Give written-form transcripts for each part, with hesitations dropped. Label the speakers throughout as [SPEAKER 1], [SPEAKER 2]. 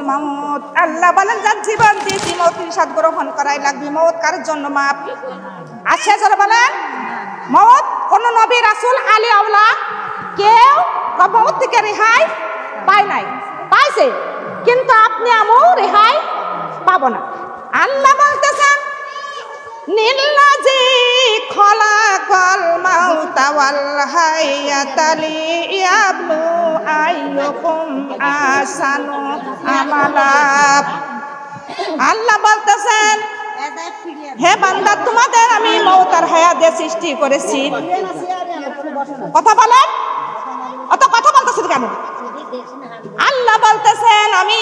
[SPEAKER 1] মাউত। আল্লাহ বলেন যার জীবন দিয়েছি মৌতের স্বাদ গ্রহণ করাই লাগবে। মৌত কার জন্য মাপ আছে? যারা বলেন মৌত কোন নবী রাসূল আলী আওলা কেউ মৌত থেকে রেহাই পায় নাই, পাইছে, কিন্তু আপনি আমও রেহাই পাবো না। আল্লাহ বলতেছেন নিল্লাযী খলাকাল মাউতা ওয়াল হায়াতা লিয়াবলু আইয়ুকুম আহসানু আমালা। আল্লাহ বলতেছেন হে বান্দা তোমাদের আমি মওত আর হায়াত দিয়ে সৃষ্টি করেছি। কথা বলেন, অত কথা বলতেছেন কেন? আল্লাহ বলতেছেন আমি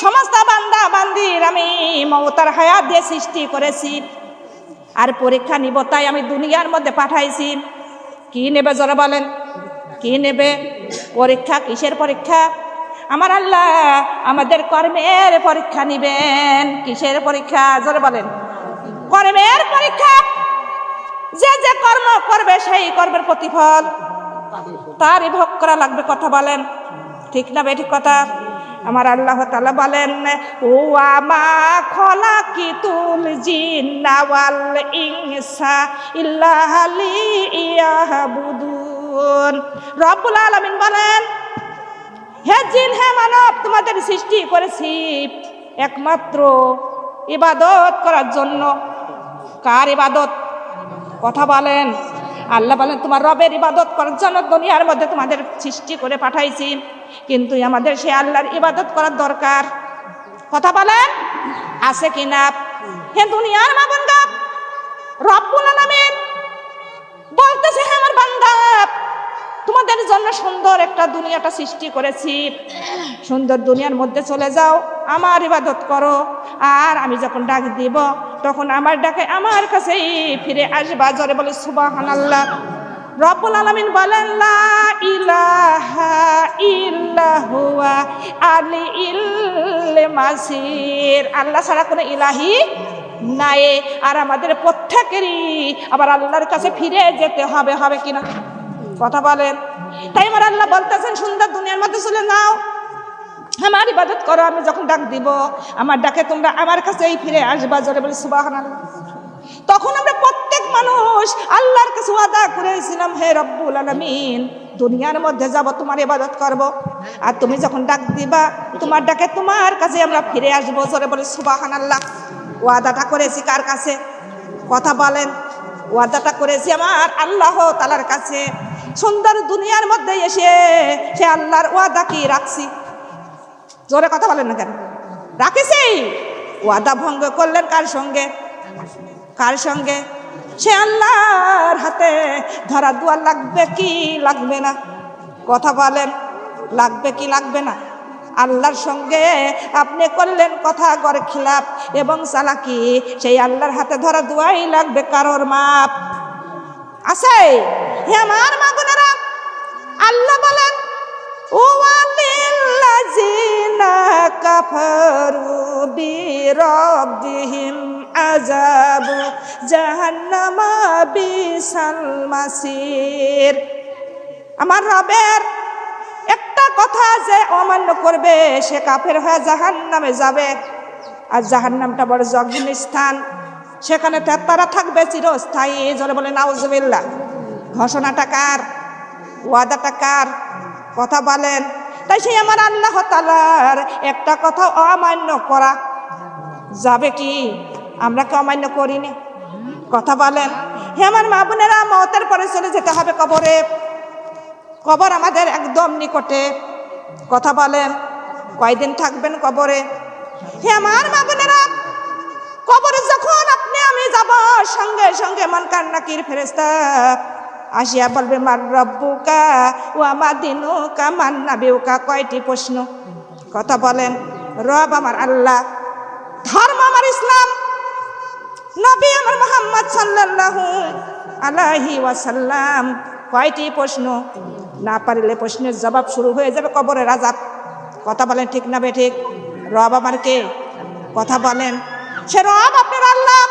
[SPEAKER 1] সমস্ত বান্দা বান্দির আমি মওত আর হায়াত দিয়ে সৃষ্টি করেছি আর পরীক্ষা নিব, তাই আমি দুনিয়ার মধ্যে পাঠাইছি। কি নেবে জোরে বলেন, কি নেবে? পরীক্ষা। কিসের পরীক্ষা? আমার আল্লাহ আমাদের কর্মের পরীক্ষা নিবেন। কিসের পরীক্ষা? জোরে বলেন, কর্মের পরীক্ষা। যে যে কর্ম করবে সেই কর্মের প্রতিফল তারই ভোগ করা লাগবে। কথা বলেন ঠিক না বেঠিক কথা? আমার আল্লাহ তাআলা বলেন ওয়া মা খলাকিতুল জিন্না ওয়াল ইনসা ইল্লা লিয়াবুদুন। রব্বুল আলামিন বলেন হে জিন হে মানব তোমাদের সৃষ্টি করেছি একমাত্র ইবাদত করার জন্য। কার ইবাদত? কথা বলেন। আল্লাহ বলেন তোমার রবের ইবাদত করার জন্য দুনিয়ার মধ্যে তোমাদের সৃষ্টি করে পাঠাইছি, কিন্তু আমাদের সে আল্লাহর ইবাদত করার দরকার। কথা বলেন আছে কিনা? হে দুনিয়ার মা বান্দা, রব্বুল আলামিন বলতেছে হে আমার বান্দা তোমাদের জন্য সুন্দর একটা দুনিয়াটা সৃষ্টি করেছি, সুন্দর দুনিয়ার মধ্যে চলে যাও, আমার ইবাদত করো, আর আমি যখন ডাক দিব তখন আমার ডাকে আমার কাছেই ফিরে আসবা। জোরে বলে সুবহানাল্লাহ। রব্বুল আলামিন বলেন লা ইলাহা ইল্লা হুয়া আলাইহিল মাসির। আল্লাহ ছাড়া কোনো ইলাহি নাই, আর আমাদের প্রত্যেকেরই আবার আল্লাহর কাছে ফিরে যেতে হবে। হবে কিনা? কথা বলেন। তাই আমার আল্লাহ বলতেছেন সুন্দর দুনিয়ার মধ্যে চলে যাও, আমার ইবাদত করো, আমি যখন ডাক দিব আমার ডাকে তোমরা আমার কাছেই ফিরে আসবা। জোরে বলি সুবহানাল্লাহ। তখন আমরা প্রত্যেক মানুষ আল্লাহর কাছে ওয়াদা করেছিলাম হে রব্বুল আলামিন দুনিয়ার মধ্যে যাব তোমার ইবাদত করব, আর তুমি যখন ডাক দিবা তোমার ডাকে তোমার কাছে আমরা ফিরে আসবো। জোরে বলি সুবহানাল্লাহ। ওয়াদাটা করেছি কার কাছে? কথা বলেন। ওয়াদাটা করেছি আমার আল্লাহ তাআলার কাছে। সুন্দর দুনিয়ার মধ্যে এসে সে আল্লাহর ওয়াদা কি রাখছি? জোরে কথা বলেন না কেন? রাখেছি। ওয়াদা ভঙ্গ করলেন কার সঙ্গে? কার সঙ্গে? সে আল্লাহর হাতে ধরা দেওয়া লাগবে কি লাগবে না? কথা বলেন লাগবে কি লাগবে না? আল্লাহর সঙ্গে আপনি করলেন কথা গড় খিলাপ এবং চালাকি, সেই আল্লাহর হাতে ধরা দেওয়াই লাগবে। কারোর মাপ আছে? হে আমার মা বোনেরা, আল্লাহ বলেন ওয়ালিল্লাযিনা কাফারু বিরাব্বিহিম আযাবু জাহান্নামা বিসাল মাসির। আমার রবের একটা কথা যে অমান্য করবে সে কাফের হয়ে জাহান্নামে যাবে, আর জাহান্নামটা বড় জঘন্য স্থান, সেখানে তারা থাকবে চিরস্থায়ী। জোরে বলে নাউজুবিল্লাহ। ঘোষণাটা কার? ওয়াদাটা কার? কথা বলেন। তাই সেই আমার আল্লাহ তাআলার একটা কথা অমান্য করা যাবে কি? আমরা কি অমান্য করিনি? কথা বলেন। হে আমার মা বোনেরা, মওতের পরে চলে যেতে হবে কবরে। কবর আমাদের একদম নিকটে। কথা বলেন। কয়দিন থাকবেন কবরে? হে আমার মা বোনেরা, কবরে যখন আপনি আমি যাব সঙ্গে সঙ্গে মুনকার নাকির ফেরেশতা আসিয়া বলবে মান রব্বুকা ওয়া মা দিনুকা মান নাবিয়ুকা। কয়টি প্রশ্ন? কথা বলেন। রব আমার আল্লাহ, ধর্ম আমার ইসলাম, নবী আমার মুহাম্মদ সাল্লাল্লাহু আলাইহি ওয়াসাল্লাম। কয়টি প্রশ্ন? না পারলে প্রশ্নের জবাব শুরু হয়ে যাবে কবরের আযাব। কথা বলেন ঠিক না বেঠিক? রব আমার কে? কথা বলেন। সে রব আপনার আল্লাহ,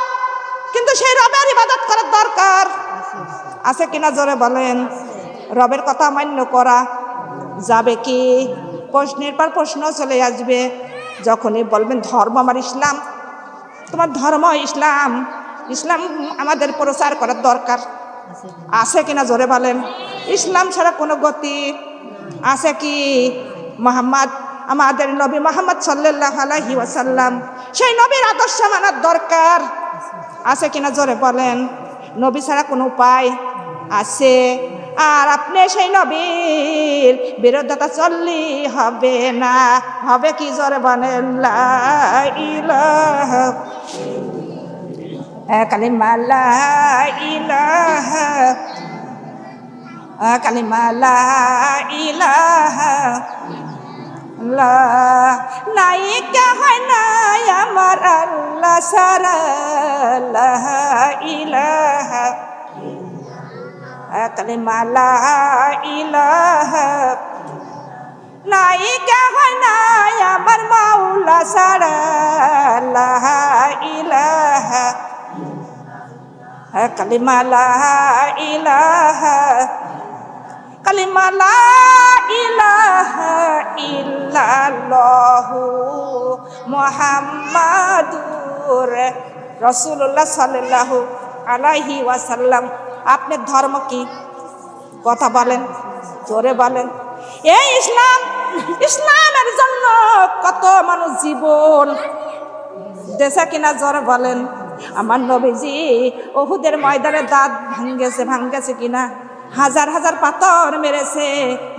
[SPEAKER 1] কিন্তু সেই রবের ইবাদত করার দরকার আছে কিনা? জোরে বলেন। রবের কথা মান্য করা যাবে কি? প্রশ্নের পর প্রশ্ন চলে আসবে। যখনই বলবেন ধর্ম আমার ইসলাম, তোমার ধর্ম ইসলাম, ইসলাম আমাদের প্রচার করার দরকার আছে কিনা জোরে বলেন। ইসলাম ছাড়া কোনো গতি আছে কি? মোহাম্মদ, আমাদের নবী মোহাম্মদ সাল্লাল্লাহু আলাইহি ওয়াসাল্লাম, সেই নবীর আদর্শ মানার দরকার আছে কিনা জোরে বলেন। নবী ছাড়া কোনো উপায় আছে? আর আপনি সেই নবীর বিরোধিতা চললি হবে না, হবে কি জোরে বলেন। লা ইলাহা কালিমা, লা ইলাহা কালিমা, লা ইলাহা নাই কে হয় নাই আমার আল্লাহ সারা, লা ইলাহা কালিমা, লা ইলাহা নাই কে হয় নাই আমার মাওলা সারা, লা ইলাহা কালিমা, লা ইলাহা কালিমা, লা ইলাহা ইল্লাল্লাহু মুহাম্মাদুর রাসূলুল্লাহ সাল্লাল্লাহু আলাইহি ওয়াসাল্লাম। আপনার ধর্ম কি? কথা বলেন, জোরে বলেন। এই ইসলাম, ইসলামের জন্য কত মানুষ জীবন দেশে কিনা জোরে বলেন। আমার নবীজি উহুদের ময়দানে দাঁত ভাঙ্গেছে কিনা, হাজার হাজার পাথর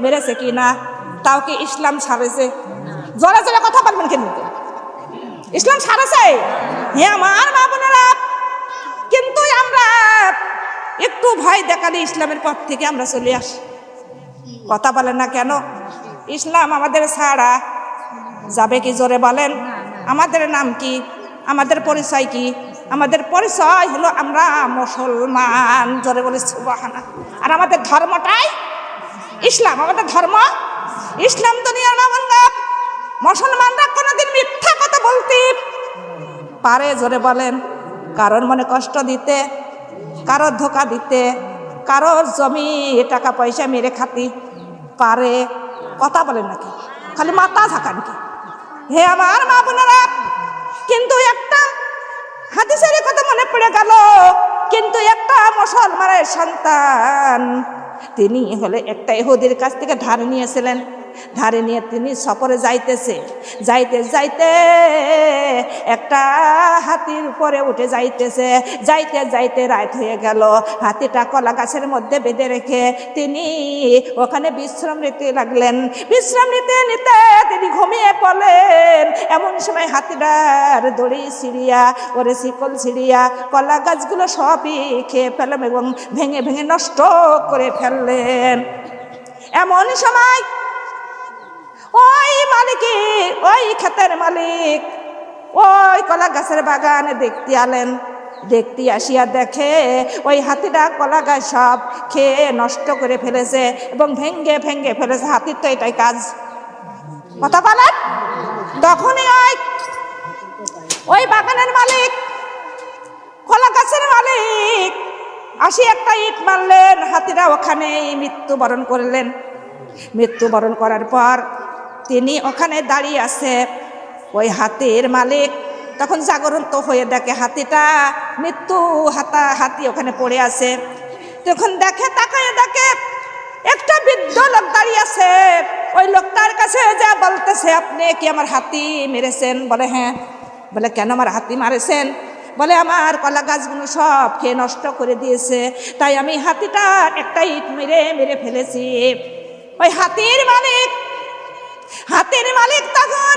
[SPEAKER 1] মেরেছে কিনা, তাও কি ইসলাম ছাড়েছে? জোরে জোরে কথা বলবেন কিন্তু ইসলাম ছাড়েছে। হ্যাঁ আমার মা বোনেরা, কিন্তু আমরা একটু ভয় দেখালে ইসলামের পথ থেকে আমরা চলে আসি। কথা বলেন না কেন? ইসলাম আমাদের ছাড়া যাবে কি জোরে বলেন। আমাদের নাম কি? আমাদের পরিচয় কি? আমাদের পরিচয় হলো আমরা মুসলমান, জোরে বলি সুবহানাল্লাহ। আর আমাদের ধর্মটাই ইসলাম, আমাদের ধর্ম ইসলাম। দুনিয়ার মামুনরা মুসলমানরা কোনোদিন মিথ্যা কথা বলতে পারে জোরে বলেন? কারোর মনে কষ্ট দিতে, কারোর ধোকা দিতে, কারোর জমি টাকা পয়সা মেরে খাতি পারে? কথা বলেন নাকি? খালি মাথা ঝাঁকান কি? হে আমার মা বোনেরা, কিন্তু একটা হাদিসের কথা মনে পড়ে গেল। কিন্তু একটা মুসলমানের সন্তান, তিনি হলে একটা ইহুদির কাছ থেকে ধার নিয়েছিলেন। ধারে নিয়ে তিনি সফরে যাইতে একটা হাতির উপরে উঠে যাইতে রাত হয়ে গেল। হাতিটা কলা গাছের মধ্যে বেঁধে রেখে তিনি ওখানে বিশ্রাম নিতে লাগলেন। বিশ্রাম নিতে তিনি ঘুমিয়ে পড়লেন। এমন সময় হাতিটার দড়ি ছিঁড়িয়া, ওরে শিকল ছিঁড়িয়া কলা গাছগুলো সবই খেয়ে ফেললেন এবং ভেঙে ভেঙে নষ্ট করে ফেললেন। এমন সময় ওই মালিকের, ওই ক্ষেতের মালিক ওই কলা গাছের বাগানে দেখতে আসিয়া দেখে ওই হাতিটা কলা গাছ সব খেয়ে নষ্ট করে ফেলেছে এবং ভেঙ্গে ফেলেছে। হাতির তো এটাই কাজ। কথা বলেন। তখনই ওই বাগানের মালিক, কলা গাছের মালিক আসি একটা ইট মারলেন। হাতিরা ওখানেই মৃত্যুবরণ করলেন। মৃত্যুবরণ করার পর তিনি ওখানে দাঁড়িয়ে আছে। ওই হাতির মালিক তখন জাগরন্ত হয়ে দেখে হাতিটা হাতি ওখানে পড়ে আছে। তখন তাকায় দেখে একটা বৃদ্ধ লোক দাঁড়িয়ে আছে। ওই লোকটার কাছে যা বলতেছে, আপনি কি আমার হাতি মেরেছেন? বলে হ্যাঁ। বলে কেন আমার হাতি মারেছেন? বলে আমার কলা গাছগুলো সব খেয়ে নষ্ট করে দিয়েছে, তাই আমি হাতিটার একটা ইট মেরে ফেলেছি। ওই হাতির মালিক তখন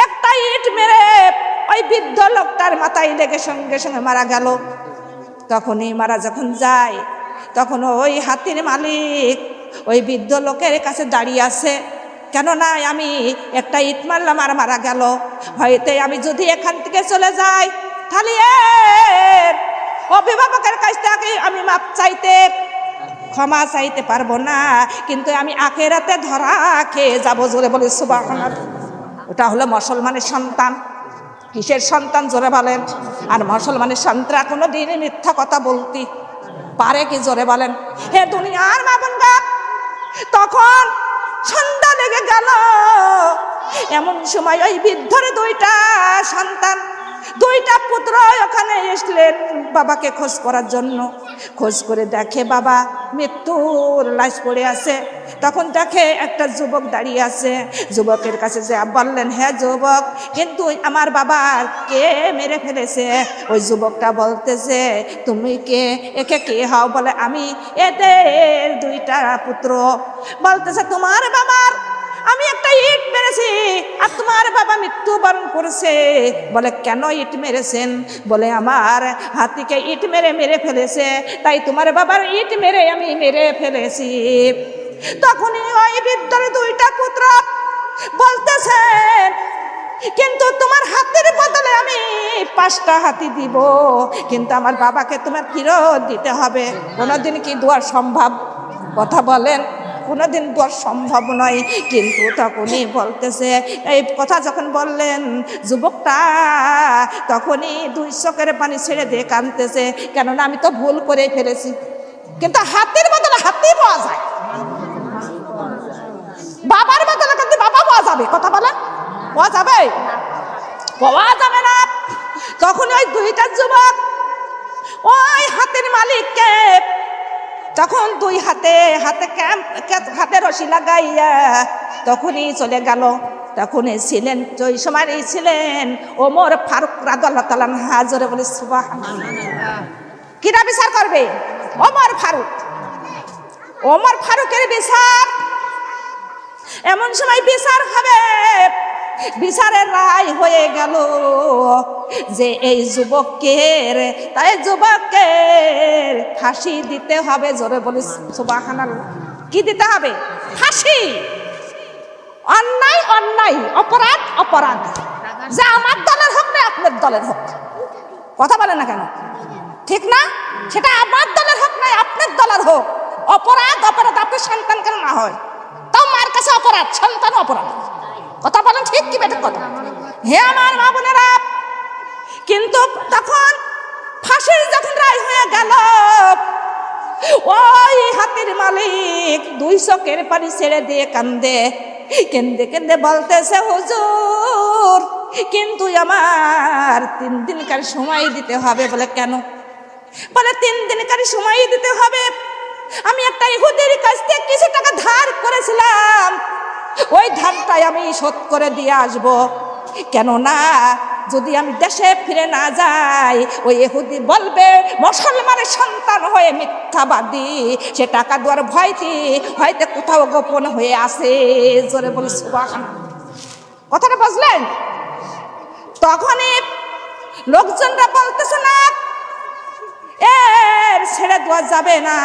[SPEAKER 1] একটা ইট মেরে ওই বৃদ্ধ লোকটার মাথায় লেগে সঙ্গে সঙ্গে মারা গেল। তখনই মারা যখন যায়, তখন ওই হাতির মালিক ওই বৃদ্ধ লোকের কাছে দাঁড়িয়ে আছে। কেননা আমি একটা ইট মারলাম আর মারা গেল, হয়তো আমি যদি এখান থেকে চলে যাই তাহলে অভিভাবকের কাছ থেকে আমি মাপ চাইতে, ক্ষমা চাইতে পারবো না, কিন্তু আমি আখিরাতে ধরা খেয়ে যাবো। জোরে বলে সুবহানাল্লাহ। ওটা হলো মুসলমানের সন্তান। কিসের সন্তান জোরে বলেন? আর মুসলমানের সন্তান কোনো দিনই মিথ্যা কথা বলতে পারে কি? জোরে বলেন। হে দুনিয়ার মা বোনরা, তখন সন্ধ্যা লেগে গেল। এমন সময় ওই বৃদ্ধর দুইটা সন্তান, দুইটা পুত্র ওখানে এসলেন বাবাকে খোঁজ করার জন্য। খোঁজ করে দেখে বাবা মৃত্যুর লাশ পড়ে আছে। তখন দেখে একটা যুবক দাঁড়িয়ে আছে। যুবকের কাছে যে বললেন, হ্যাঁ যুবক, কিন্তু আমার বাবার কে মেরে ফেলেছে? ওই যুবকটা বলতেছে, তুমি কে, একে কে হও? বলে, আমি এদের দুইটা পুত্র। বলতেছে, তোমার বাবার আমি একটা ইট মেরেছি আর তোমার বাবা মৃত্যুবরণ করেছে। বলে, কেন ইট মেরেছেন? বলে, আমার হাতিকে ইট মেরে ফেলেছে, তাই তোমার বাবার ইট মেরে আমি মেরে ফেলেছি। তখনই ওই বৃদ্ধর দুইটা পুত্র বলতেছেন, কিন্তু তোমার হাতের বদলে আমি 5টা হাতি দিব, কিন্তু আমার বাবাকে তোমার ফেরত দিতে হবে। কোনোদিন কি দেওয়া সম্ভব? কথা বলেন, কোনোদিন দেওয়া সম্ভব নয়। কিন্তু তখনই বলতেছে, এই কথা যখন বললেন যুবকটা, তখনই 2 চোখের পানি ছেড়ে দিয়ে কাঁদতেছে, কেননা আমি তো ভুল করে ফেলেছি। কিন্তু হাতের বদলে হাতি পাওয়া যায়, বাবার বদলে কিন্তু বাবা পাওয়া যাবে। কথা বলেন, পাওয়া যাবে? পাওয়া যাবে না। তখন ওই দুইটা যুবক ওই হাতের মালিককে তখন 2 হাতে রশি লাগাইয়া তখনই চলে গেল। তখনই ছিলেন, ওই সময় ছিলেন ওমর ফারুক রাদিয়াল্লাহু তাআলা হাজরে। বলে সুবহানাল্লাহ। কিরা বিচার করবে? ওমর ফারুক। ওমর ফারুকের বিচার। এমন সময় বিচার হবে, বিচারের রায় হয়ে গেল যে এই যুবকের ফাঁসি দিতে হবে। জোরে বলি সুবহানাল্লাহ। কি দিতে হবে? ফাঁসি। অন্যায় অন্যায়, অপরাধ অপরাধ। যে আমার দলের হোক না আপনার দলের হোক, কথা বলে না কেন? ঠিক না? সেটা আমার দলের হোক না আপনার দলের হোক, অপরাধ অপরাধ। আপনার সন্তান কেন না হয়, তাও মার কাছে অপরাধ, সন্তান অপরাধ। কথা বলেন ঠিক কি বেটা কথা? হে আমার মা বোনেরা, কিন্তু তখন ফাঁসির যখন রায় হয়ে গেল, ওই হাতির মালিক 2 চোখের পানি ছেড়ে দিয়ে কান্দে, কেন্দে কেন্দে বলতেছে, হুজুর কিন্তু আমার 3 দিনকার সময় দিতে হবে। বলে, কেন? বলে, 3 দিনকার সময় দিতে হবে। আমি একটা ইহুদির কাছ থেকে কিছু টাকা ধার করেছিলাম, ওই ধারটাই আমি শোধ করে দিয়ে আসব। কেননা যদি আমি দেশে ফিরে না যাই, ওই ইহুদি বলবে মুসলমানের সন্তান হয়ে মিথ্যাবাদী, সে টাকা দেওয়ার ভয়তে কোথাও গোপন হয়ে আসে। জোরে বলি সুবহানাল্লাহ। কথাটা বুঝলেন? তখনই লোকজনরা বলতেছে, না এর ছেড়ে দেওয়া যাবে না,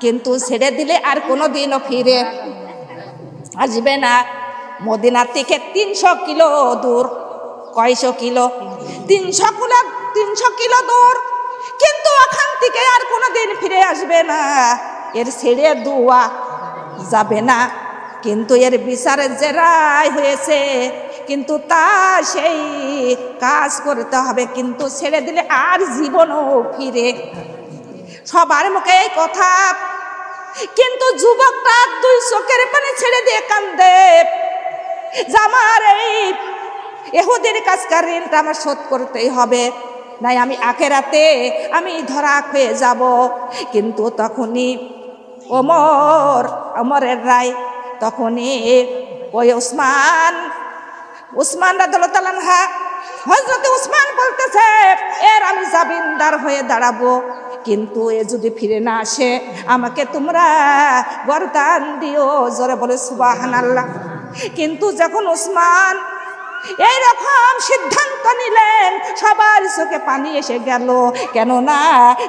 [SPEAKER 1] কিন্তু ছেড়ে দিলে আর কোনোদিনও ফিরে আসবে না। মদিনা থেকে 300 কিলো দূর। কয়শো কিলো? 300 কিলো দূর, কিন্তু ওখান থেকে আর কোনোদিন ফিরে আসবে না। এর ছেড়ে দেওয়া যাবে না, কিন্তু এর বিচারের যে রায় হয়েছে, কিন্তু তা সেই কাজ করতে হবে, কিন্তু ছেড়ে দিলে আর জীবনও ফিরে। সবার মুখে এই কথা, কিন্তু যুবকটা 2 চোখের পানি ছেড়ে দিয়ে কান্দে, যে আমার এই ইহুদির কাজকার ঋণটা আমার শোধ করতেই হবে, নাই আমি আখেরাতে আমি ধরা খেয়ে যাব। কিন্তু তখনই ওমরের রায়, তখনই ওই উসমান রাদিয়াল্লাহু তাআলা আনহু, হযরত উসমান বলতেছে, এর আমি জামিনদার হয়ে দাঁড়াবো, কিন্তু এ যদি ফিরে না আসে আমাকে তোমরা গর্দান দিও। জোরে বলে সুবহানাল্লাহ। কিন্তু যখন উসমান এইরকম সিদ্ধান্ত নিলেন, সবার চোখে পানি এসে গেল। কেননা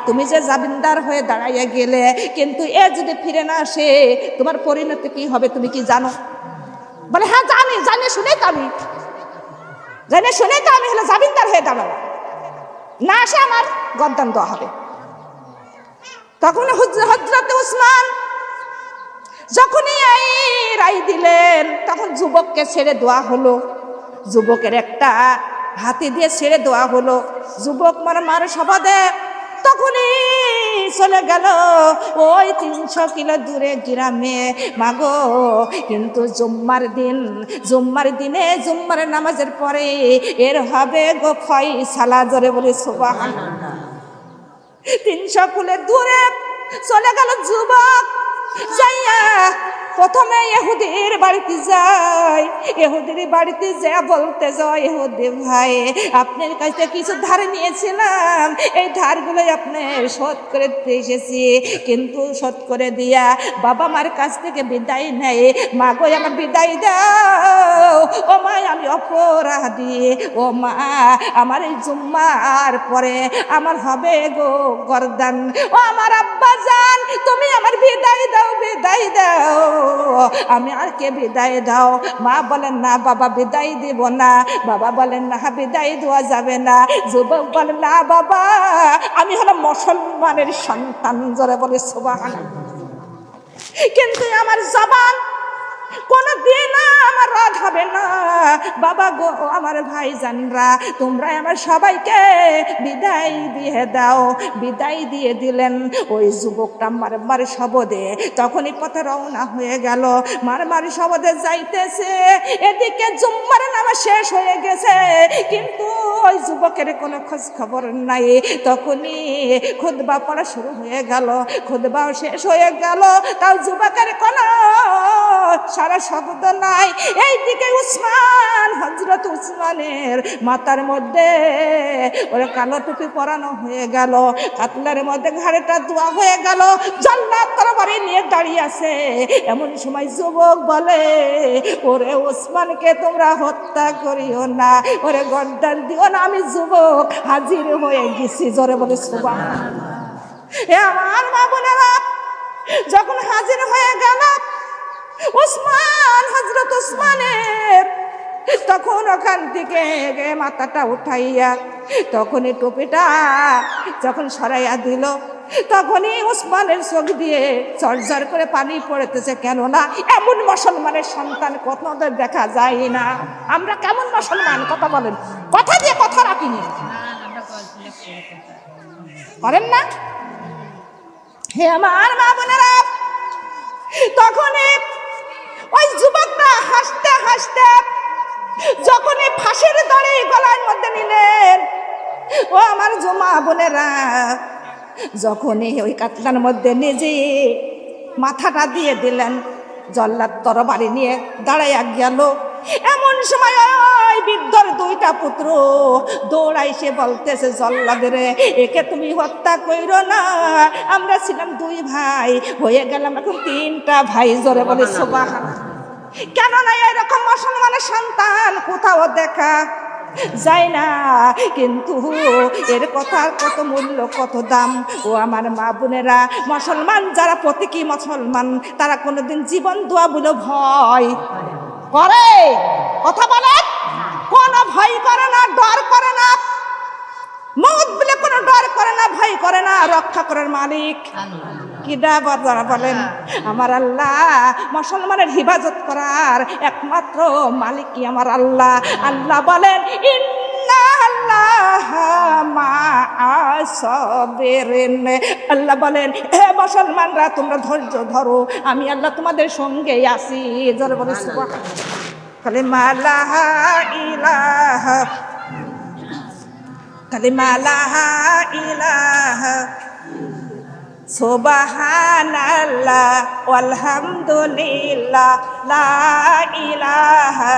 [SPEAKER 1] তুমি যে জামিনদার হয়ে দাঁড়াইয়া গেলে, কিন্তু এ যদি ফিরে না আসে তোমার পরিণতি কি হবে তুমি কি জানো? বলে, হ্যাঁ জানি, শুনে তো আমি হলো জামিনদার হয়ে দাঁড়াবো, না আসে আমার গর্দান দেওয়া হবে। তখন হযরত উসমান যখনই এই রায় দিলেন, তখন যুবককে ছেড়ে দেওয়া হলো। যুবকের একটা হাতি দিয়ে ছেড়ে দেওয়া হলো। যুবক মার শপথে তখনই চলে গেল ওই 300 কিলো দূরে গ্রামে। মাগো, কিন্তু জুম্মার দিনে জুম্মার নামাজের পরে এর হবে গো ফয়সালা। জোরে বলি সুবহানাল্লাহ। 300 কিলো দূরে চলে গেল যুবক, যাইয়া প্রথমে ইহুদির বাড়িতে যায়। ইহুদির বাড়িতে যা বলতে যায়, ইহুদি ভাই আপনার কাছে কিছু ধার নিয়েছিলাম, এই ধারগুলোই আপনি শোধ করে দিতে এসেছি। কিন্তু শোধ করে দিয়া বাবা মার কাছ থেকে বিদায় নেয়। মা গো আমার বিদায় দাও, ও মা আমি অপরাধী, ও মা আমার এই জুম্মার পরে আমার হবে গো গর্দান, ও আমার আব্বা জান তুমি আমার বিদায় দাও, বিদায় দাও, আমি আর কে বিদায় দাও। মা বলেন না বাবা বিদায় দিব না। বাবা বলেন না বিদায় দেওয়া যাবে না। যুবক বলেন না বাবা আমি হলাম মুসলমানের সন্তান। জোরে বলে সুবহানাল্লাহ। কিন্তু আমার জবান কোনদিন আমার রাত হবে না। বাবা গো আমার ভাইজানরা তোমরা আমার সবাইকে বিদায় দিয়ে দাও। বিদায় দিয়ে দিলেন। ওই যুবকটা মার শবদে তখনই পথে রওনা হয়ে গেল। মার শবদে যাইতেছে, এদিকে জুম্মার নামাজ শেষ হয়ে গেছে, কিন্তু ওই যুবকের কোনো খোঁজ খবর নাই। তখনই খুতবা পড়া শুরু হয়ে গেল, খুতবাও শেষ হয়ে গেল, তাও যুবকের কোনো সারা শব্দ নাই। এইদিকে উসমান, হযরত উসমানের মাথার মধ্যে ওরে কালো টুপি পরানো হয়ে গেল, কাতলার মধ্যে ঘাড়েটা দোয়া হয়ে গেল, জান্নাত তরবারি নিয়ে দাঁড়িয়ে আছে। এমন সময় যুবক বলে, ওরে উসমানকে তোমরা হত্যা করিও না, ওরে গর্দান দিও না, আমি যুবক হাজির হয়ে গেছি। জোরে বলে সুবহানাল্লাহ। এ আমার মা বোনেরা, যখন হাজির হয়ে গেল উসমান, হযরত উসমানের, তখন ওখান থেকে মাথাটা উঠাইয়া তখনই টুপিটা যখন সরাইয়া দিল, তখনই উসমানের চোখ দিয়ে ঝরঝর করে পানি পড়তেছে। কেননা এমন মুসলমানের সন্তান কোথাও দেখা যায় না। আমরা কেমন মুসলমান কথা বলেন, কথা দিয়ে কথা রাখিনি, করেন না? হে আমার মা বোনেরা, তখনই ওই যুবকটা হাসতে হাসতে যখনই ফাঁসির দড়ি গলার মধ্যে নিলেন, ও আমার মা বোনেরা, যখনই ওই কাতলার মধ্যে নিজে মাথাটা দিয়ে দিলেন, জল্লাদ তরবারি নিয়ে দাঁড়াইয়া গেল। এমন সময় ওই বৃদ্ধর 2টা পুত্র দৌড়াইছে, বলতেছে জল্লাদের, একে তুমি হত্যা কইরো না, আমরা ছিলাম 2 ভাই, হয়ে গেলাম এখন 3টা ভাই। জোরে বলে সুবহানাল্লাহ। কেননা এরকম মুসলমানের সন্তান কোথাও দেখা যায় না। কিন্তু এর কথা কত মূল্য, কত দাম। ও আমার মা বোনেরা, মুসলমান যারা প্রতীকী মুসলমান, তারা কোনোদিন জীবন দোয়া বলে ভয় করে? কথা বলে, কোনো ভয় করে না, ডর করে না, মউত বলে কোনো ডর করে না, ভয় করে না। রক্ষা করার মালিক কিডা বাজারা বলেন? আমার আল্লাহ। মুসলমানের হিফাজত করার একমাত্র মালিক কি আমার আল্লাহ। আল্লাহ বলেন আল্লাহ বলেন, হে মুসলমানরা তোমরা ধৈর্য ধরো, আমি আল্লাহ তোমাদের সঙ্গে আছি। জোরে বলে সুবহানাল্লাহ। কালিমা লা ইলাহা, কালিমা লা ইলাহা সুবহানাল্লাহ ওয়ালহামদুলিল্লাহ লা ইলাহা